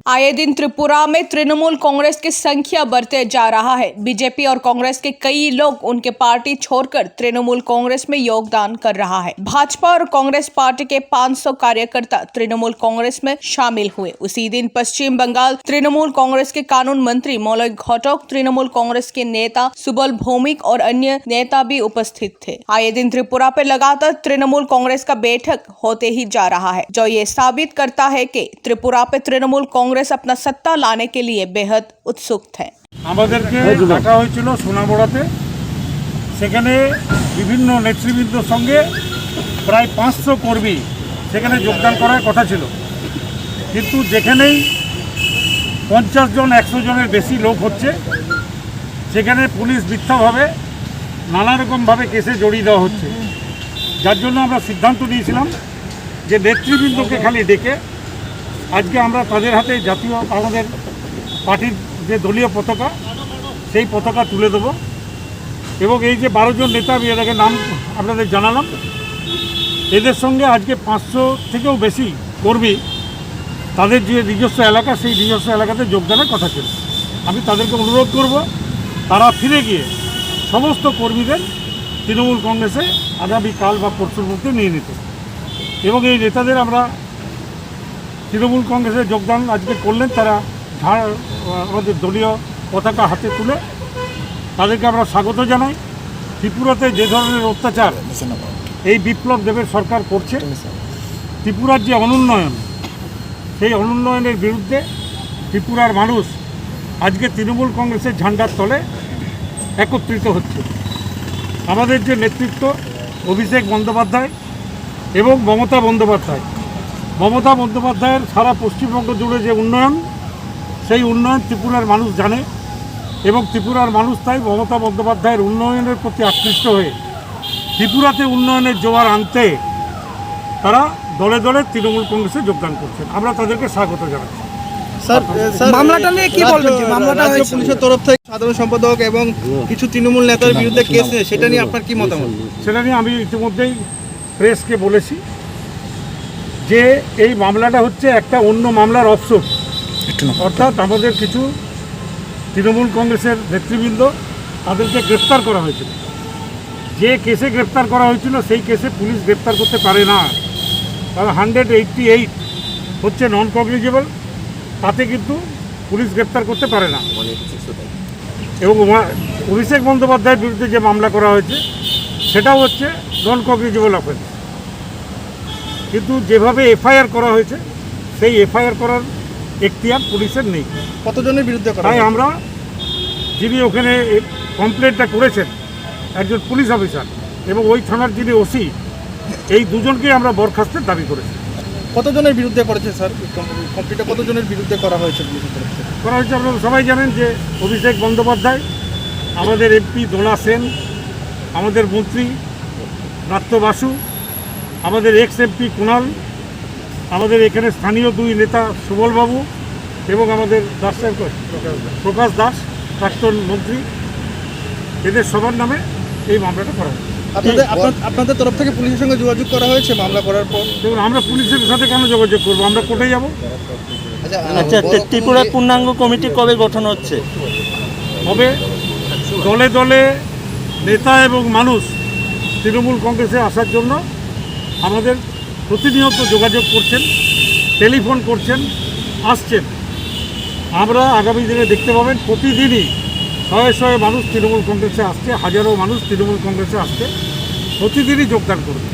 आए दिन त्रिपुरा में तृणमूल कांग्रेस की संख्या बढ़ते जा रहा है। बीजेपी और कांग्रेस के कई लोग उनके पार्टी छोड़कर तृणमूल कांग्रेस में योगदान कर रहा है। भाजपा और कांग्रेस पार्टी के 500 कार्यकर्ता तृणमूल कांग्रेस में शामिल हुए। उसी दिन पश्चिम बंगाल तृणमूल कांग्रेस के कानून मंत्री मलय घटक, तृणमूल कांग्रेस के नेता सुबल भौमिक और अन्य नेता भी उपस्थित थे। आए दिन त्रिपुरा पे लगातार तृणमूल कांग्रेस का बैठक होते ही जा रहा है, जो ये साबित करता है कि त्रिपुरा पे तृणमूल कांग्रेस अपना सत्ता लाने के लिए बेहद उत्सुक थे। আমাদেরকে ডাকা হয়েছিল সোনামুড়াতে, সেখানে বিভিন্ন নেতৃবৃন্দের সঙ্গে প্রায় 500 কর্মী সেখানে যোগদান করার কথা ছিল, কিন্তু যেখানেই 50 জন 100 জনের বেশি লোক হচ্ছে সেখানে পুলিশ মিথ্যাভাবে নানা রকমভাবে কেসে জড়িয়ে দেওয়া হচ্ছে। যার জন্য আমরা সিদ্ধান্ত নিয়েছিলাম যে নেতৃবৃন্দকে খালি ডেকে আজকে আমরা তাদের হাতে জাতীয় আমাদের পার্টির যে দলীয় পতাকা সেই পতাকা তুলে দেবো এবং এই যে 12 জন নেতা আমি এটাকে নাম আপনাদের জানালাম, এদের সঙ্গে আজকে 500 থেকেও বেশি কর্মী তাদের যে নিজস্ব এলাকা সেই নিজস্ব এলাকাতে যোগদানের কথা ছিল। আমি তাদেরকে অনুরোধ করব তারা ফিরে গিয়ে সমস্ত কর্মীদের তৃণমূল কংগ্রেসে আগামীকাল বা পরশুর মধ্যে নিয়ে নিতে এবং এই নেতাদের আমরা তৃণমূল কংগ্রেসে যোগদান আজকে করলেন, তারা আমাদের দলীয় পতাকা হাতে তুলে তাদেরকে আমরা স্বাগত জানাই। ত্রিপুরাতে যে ধরনের অত্যাচার এই বিপ্লব দেবের সরকার করছে, ত্রিপুরার যে অনুন্নয়ন সেই অনুন্নয়নের বিরুদ্ধে ত্রিপুরার মানুষ আজকে তৃণমূল কংগ্রেসের ঝান্ডার তলে একত্রিত হচ্ছে। আমাদের যে নেতৃত্ব অভিষেক বন্দ্যোপাধ্যায় এবং মমতা বন্দ্যোপাধ্যায়ের সারা পশ্চিমবঙ্গ জুড়ে যে উন্নয়ন সেই উন্নয়ন ত্রিপুরার মানুষ জানে এবং ত্রিপুরার মানুষ তাই মমতা বন্দ্যোপাধ্যায়ের উন্নয়নের প্রতি আকৃষ্ট হয়ে ত্রিপুরাতে উন্নয়নের জোয়ার আনতে তারা দলে দলে তৃণমূল কংগ্রেসে যোগদান করছেন। আমরা তাদেরকে স্বাগত জানাচ্ছি। স্যার, মামলাটা নিয়ে কি বলবেন? মামলাটা হয়েছে পুলিশের তরফ থেকে সাধারণ সম্পাদক এবং কিছু তৃণমূল নেতার বিরুদ্ধে কেস, সেটা নিয়ে আপনার কি মতামত? সেটা নিয়ে আমি ইতিমধ্যেই প্রেসকে বলেছি যে এই মামলাটা হচ্ছে একটা অন্য মামলার অফসোট, অর্থাৎ আমাদের কিছু তৃণমূল কংগ্রেসের নেতৃবৃন্দ তাদেরকে গ্রেপ্তার করা হয়েছিল। যে কেসে গ্রেপ্তার করা হয়েছিল সেই কেসে পুলিশ গ্রেপ্তার করতে পারে না, কারণ 188 হচ্ছে নন কগনিজেবল, তাতে কিন্তু পুলিশ গ্রেপ্তার করতে পারে না। এবং অভিষেক বন্দ্যোপাধ্যায়ের বিরুদ্ধে যে মামলা করা হয়েছে সেটাও হচ্ছে নন কগনিজেবল অফেন্স, কিন্তু যেভাবে এফআইআর করা হয়েছে সেই এফআইআর করার এখতিয়ার পুলিশের নেই। কতজনের বিরুদ্ধে করা? তাই আমরা যিনি ওখানে কমপ্লেনটা করেছেন একজন পুলিশ অফিসার এবং ওই থানার যিনি ওসি, এই দুজনকে আমরা বরখাস্তের দাবি করেছি। কতজনের বিরুদ্ধে করেছে স্যার কমপ্লেনটা? কতজনের বিরুদ্ধে করা হয়েছে পুলিশের তরফ থেকে? করা হয়েছে আপনারা সবাই জানেন যে অভিষেক বন্দ্যোপাধ্যায়, আমাদের এমপি দোলা সেন, আমাদের মন্ত্রী নাত্য বাসু, আমাদের এক্স এমপি কুণাল, আমাদের এখানে স্থানীয় 2 নেতা সুবলবাবু এবং আমাদের প্রকাশ দাস প্রাক্তন মন্ত্রী, এদের সবার নামে এই মামলাটা করা হয়েছে। আপনাদের তরফ থেকে পুলিশের সঙ্গে যোগাযোগ করা হয়েছে মামলা করার পর? দেখুন, আমরা পুলিশের সাথে কেন যোগাযোগ করবো, আমরা কোর্টে যাব। আচ্ছা, ত্রিপুরার পূর্ণাঙ্গ কমিটি কবে গঠন হচ্ছে? হবে দলে দলে নেতা এবং মানুষ তৃণমূল কংগ্রেসে আসার জন্য আমাদের প্রতিনিয়ত যোগাযোগ করছেন, টেলিফোন করছেন, আসছেন। আমরা আগামী দিনে দেখতে পাবেন প্রতিদিনই শয়ে মানুষ তৃণমূল কংগ্রেসে আসছে, হাজারো মানুষ তৃণমূল কংগ্রেসে আসছে, প্রতিদিনই যোগদান করবে।